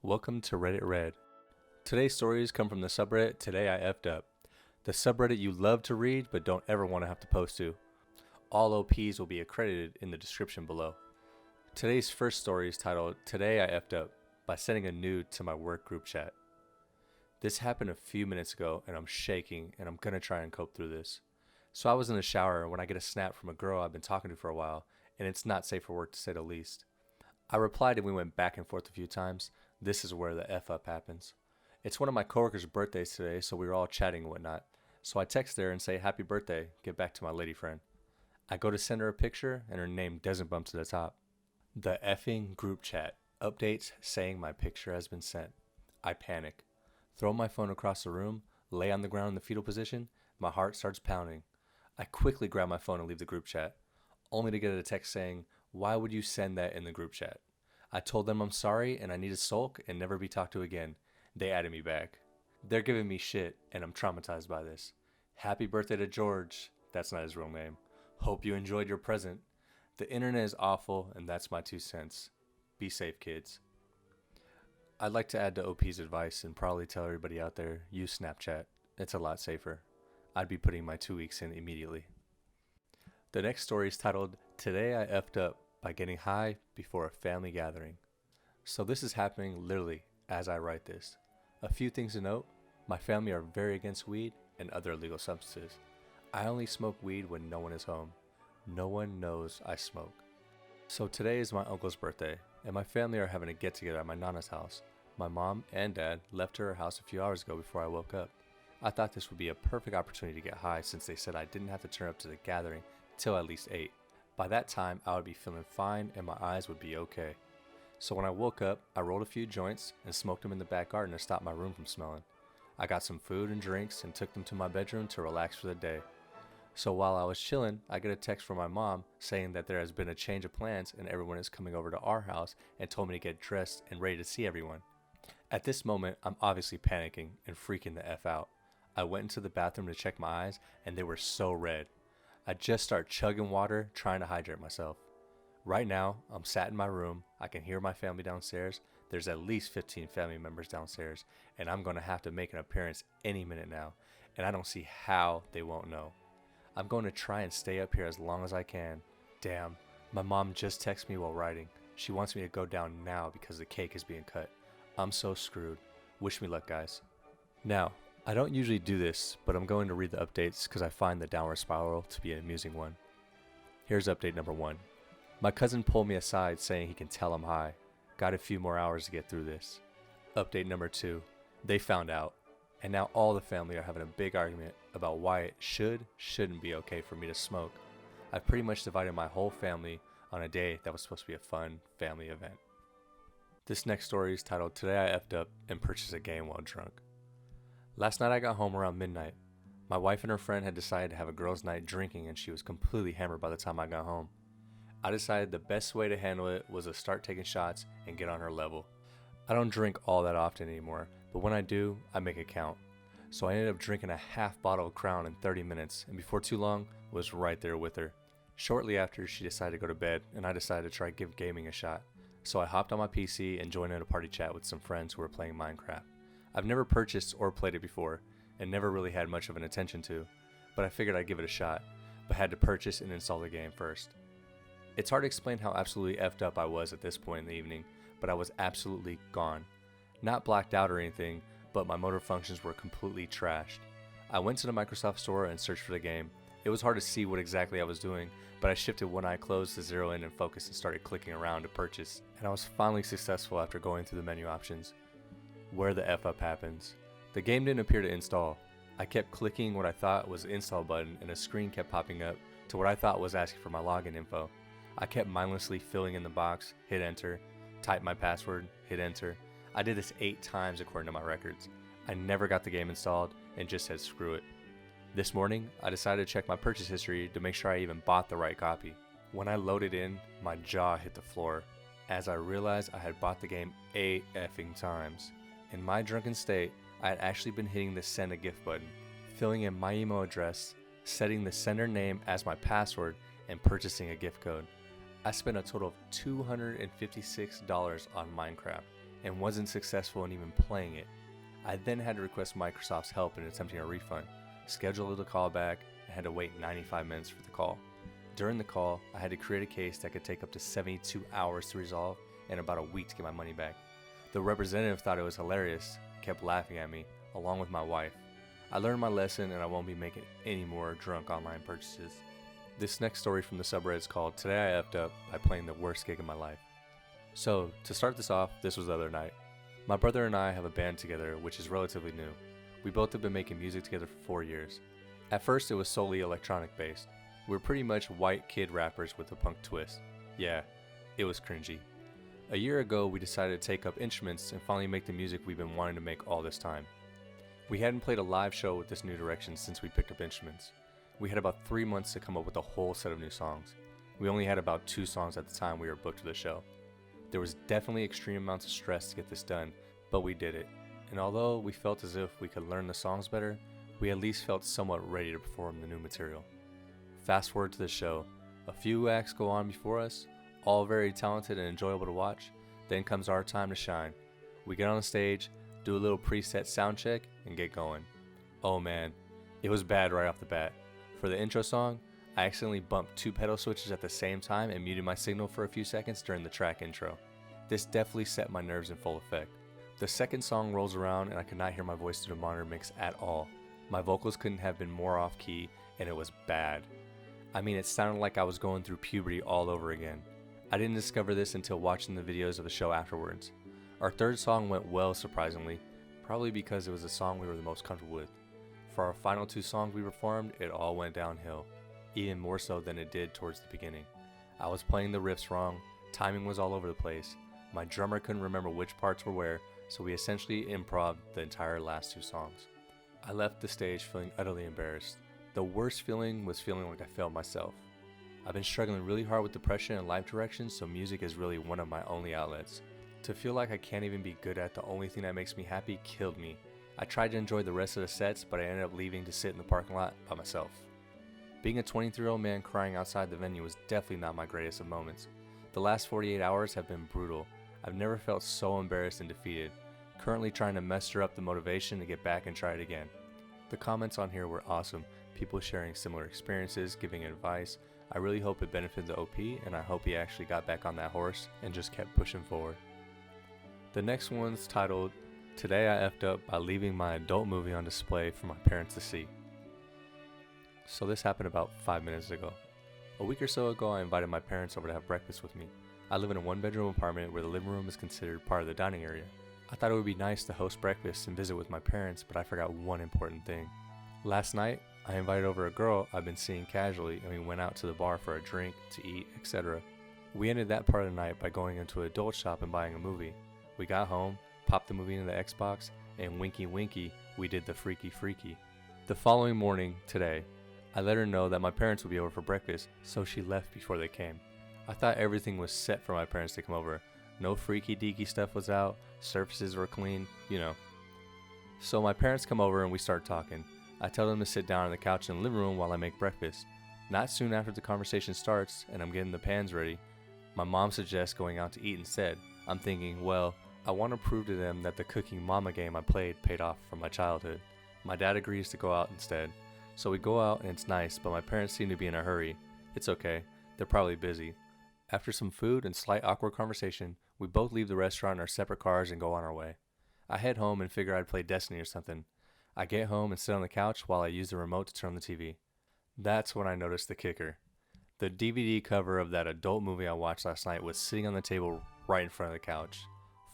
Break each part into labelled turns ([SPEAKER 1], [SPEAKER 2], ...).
[SPEAKER 1] Welcome to Reddit Red. Today's stories come from the subreddit Today I Effed Up, the subreddit you love to read but don't ever want to have to post to. All OPs will be accredited in the description below. Today's first story is titled Today I Effed Up by sending a nude to my work group chat. This happened a few minutes ago and I'm shaking and I'm gonna try and cope through this. So I was in the shower when I get a snap from a girl I've been talking to for a while and it's not safe for work to say the least. I replied and we went back and forth a few times. This is where the F up happens. It's one of my coworkers' birthdays today, so we were all chatting and whatnot. So I text her and say, happy birthday, get back to my lady friend. I go to send her a picture and her name doesn't bump to the top. The effing group chat updates saying my picture has been sent. I panic. Throw my phone across the room, lay on the ground in the fetal position, my heart starts pounding. I quickly grab my phone and leave the group chat, only to get a text saying, why would you send that in the group chat? I told them I'm sorry and I need to sulk and never be talked to again. They added me back. They're giving me shit and I'm traumatized by this. Happy birthday to George. That's not his real name. Hope you enjoyed your present. The internet is awful and that's my 2 cents. Be safe, kids. I'd like to add to OP's advice and probably tell everybody out there, use Snapchat. It's a lot safer. I'd be putting my 2 weeks in immediately. The next story is titled Today I Effed Up by getting high before a family gathering. So this is happening literally as I write this. A few things to note, my family are very against weed and other illegal substances. I only smoke weed when no one is home. No one knows I smoke. So today is my uncle's birthday and my family are having a get together at my nana's house. My mom and dad left to her house a few hours ago before I woke up. I thought this would be a perfect opportunity to get high since they said I didn't have to turn up to the gathering till at least 8. By that time, I would be feeling fine and my eyes would be okay. So when I woke up, I rolled a few joints and smoked them in the back garden to stop my room from smelling. I got some food and drinks and took them to my bedroom to relax for the day. So while I was chilling, I get a text from my mom saying that there has been a change of plans and everyone is coming over to our house and told me to get dressed and ready to see everyone. At this moment, I'm obviously panicking and freaking the F out. I went into the bathroom to check my eyes and they were so red. I just start chugging water, trying to hydrate myself. Right now, I'm sat in my room. I can hear my family downstairs. There's at least 15 family members downstairs, and I'm going to have to make an appearance any minute now, and I don't see how they won't know. I'm going to try and stay up here as long as I can. Damn, my mom just texted me while writing. She wants me to go down now because the cake is being cut. I'm so screwed. Wish me luck, guys. Now, I don't usually do this, but I'm going to read the updates because I find the downward spiral to be an amusing one. Here's update number 1. My cousin pulled me aside saying he can tell I'm high. Got a few more hours to get through this. Update number 2. They found out, and now all the family are having a big argument about why it shouldn't be okay for me to smoke. I've pretty much divided my whole family on a day that was supposed to be a fun family event. This next story is titled Today I Effed Up and Purchased a Game While Drunk. Last night I got home around midnight. My wife and her friend had decided to have a girls' night drinking and she was completely hammered by the time I got home. I decided the best way to handle it was to start taking shots and get on her level. I don't drink all that often anymore, but when I do, I make it count. So I ended up drinking a half bottle of Crown in 30 minutes and before too long was right there with her. Shortly after, she decided to go to bed and I decided to try give gaming a shot. So I hopped on my PC and joined in a party chat with some friends who were playing Minecraft. I've never purchased or played it before, and never really had much of an intention to, but I figured I'd give it a shot, but had to purchase and install the game first. It's hard to explain how absolutely effed up I was at this point in the evening, but I was absolutely gone. Not blacked out or anything, but my motor functions were completely trashed. I went to the Microsoft Store and searched for the game. It was hard to see what exactly I was doing, but I shifted one eye closed to zero in and focus and started clicking around to purchase, and I was finally successful after going through the menu options. Where the F up happens. The game didn't appear to install. I kept clicking what I thought was the install button and a screen kept popping up to what I thought was asking for my login info. I kept mindlessly filling in the box, hit enter, type my password, hit enter. I did this 8 times according to my records. I never got the game installed and just said screw it. This morning, I decided to check my purchase history to make sure I even bought the right copy. When I loaded in, my jaw hit the floor as I realized I had bought the game 8 effing times. In my drunken state, I had actually been hitting the send a gift button, filling in my email address, setting the sender name as my password, and purchasing a gift code. I spent a total of $256 on Minecraft, and wasn't successful in even playing it. I then had to request Microsoft's help in attempting a refund, scheduled a callback, and had to wait 95 minutes for the call. During the call, I had to create a case that could take up to 72 hours to resolve and about a week to get my money back. The representative thought it was hilarious and kept laughing at me, along with my wife. I learned my lesson and I won't be making any more drunk online purchases. This next story from the subreddit is called Today I Effed Up by playing the worst gig of my life. So, to start this off, this was the other night. My brother and I have a band together, which is relatively new. We both have been making music together for 4 years. At first, it was solely electronic based. We were pretty much white kid rappers with a punk twist. Yeah, it was cringy. A year ago, we decided to take up instruments and finally make the music we've been wanting to make all this time. We hadn't played a live show with this new direction since we picked up instruments. We had about 3 months to come up with a whole set of new songs. We only had about 2 songs at the time we were booked for the show. There was definitely extreme amounts of stress to get this done, but we did it. And although we felt as if we could learn the songs better, we at least felt somewhat ready to perform the new material. Fast forward to the show. A few acts go on before us, all very talented and enjoyable to watch. Then comes our time to shine. We get on the stage, do a little preset sound check, and get going. Oh man, it was bad right off the bat. For the intro song, I accidentally bumped 2 pedal switches at the same time and muted my signal for a few seconds during the track intro. This definitely set my nerves in full effect. The second song rolls around and I could not hear my voice through the monitor mix at all. My vocals couldn't have been more off key and it was bad. I mean, it sounded like I was going through puberty all over again. I didn't discover this until watching the videos of the show afterwards. Our third song went well, surprisingly, probably because it was the song we were the most comfortable with. For our final 2 songs we performed, it all went downhill, even more so than it did towards the beginning. I was playing the riffs wrong, timing was all over the place, my drummer couldn't remember which parts were where, so we essentially improv'd the entire last 2 songs. I left the stage feeling utterly embarrassed. The worst feeling was feeling like I failed myself. I've been struggling really hard with depression and life direction, so music is really one of my only outlets. To feel like I can't even be good at the only thing that makes me happy killed me. I tried to enjoy the rest of the sets, but I ended up leaving to sit in the parking lot by myself. Being a 23-year-old man crying outside the venue was definitely not my greatest of moments. The last 48 hours have been brutal. I've never felt so embarrassed and defeated. Currently trying to muster up the motivation to get back and try it again. The comments on here were awesome. People sharing similar experiences, giving advice. I really hope it benefited the OP, and I hope he actually got back on that horse and just kept pushing forward. The next one's titled, Today I Effed Up by leaving my adult movie on display for my parents to see. So this happened about 5 minutes ago. A week or so ago, I invited my parents over to have breakfast with me. I live in a 1-bedroom apartment where the living room is considered part of the dining area. I thought it would be nice to host breakfast and visit with my parents, but I forgot one important thing. Last night, I invited over a girl I've been seeing casually and we went out to the bar for a drink, to eat, etc. We ended that part of the night by going into an adult shop and buying a movie. We got home, popped the movie into the Xbox, and winky winky, we did the freaky freaky. The following morning, today, I let her know that my parents would be over for breakfast, so she left before they came. I thought everything was set for my parents to come over. No freaky deaky stuff was out, surfaces were clean, you know. So my parents come over and we start talking. I tell them to sit down on the couch in the living room while I make breakfast. Not soon after the conversation starts and I'm getting the pans ready, my mom suggests going out to eat instead. I'm thinking, well, I want to prove to them that the cooking mama game I played paid off from my childhood. My dad agrees to go out instead. So we go out and it's nice, but my parents seem to be in a hurry. It's okay, they're probably busy. After some food and slight awkward conversation, we both leave the restaurant in our separate cars and go on our way. I head home and figure I'd play Destiny or something. I get home and sit on the couch while I use the remote to turn on the TV. That's when I noticed the kicker. The DVD cover of that adult movie I watched last night was sitting on the table right in front of the couch.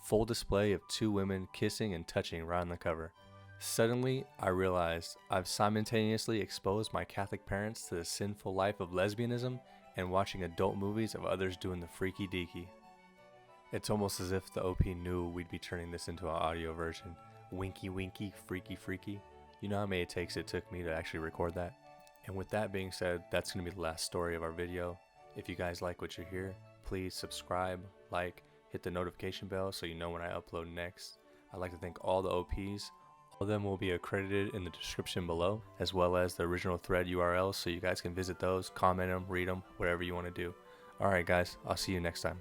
[SPEAKER 1] Full display of 2 women kissing and touching right on the cover. Suddenly, I realized I've simultaneously exposed my Catholic parents to the sinful life of lesbianism and watching adult movies of others doing the freaky deaky. It's almost as if the OP knew we'd be turning this into an audio version. Winky winky, freaky freaky. You know how many takes it took me to actually record that? And with that being said, that's going to be the last story of our video. If you guys like what you hear, please subscribe, like, hit the notification bell so you know when I upload next. I'd like to thank all the OPs. All of them will be accredited in the description below, as well as the original thread URLs so you guys can visit those, comment them, read them, whatever you want to do. Alright guys, I'll see you next time.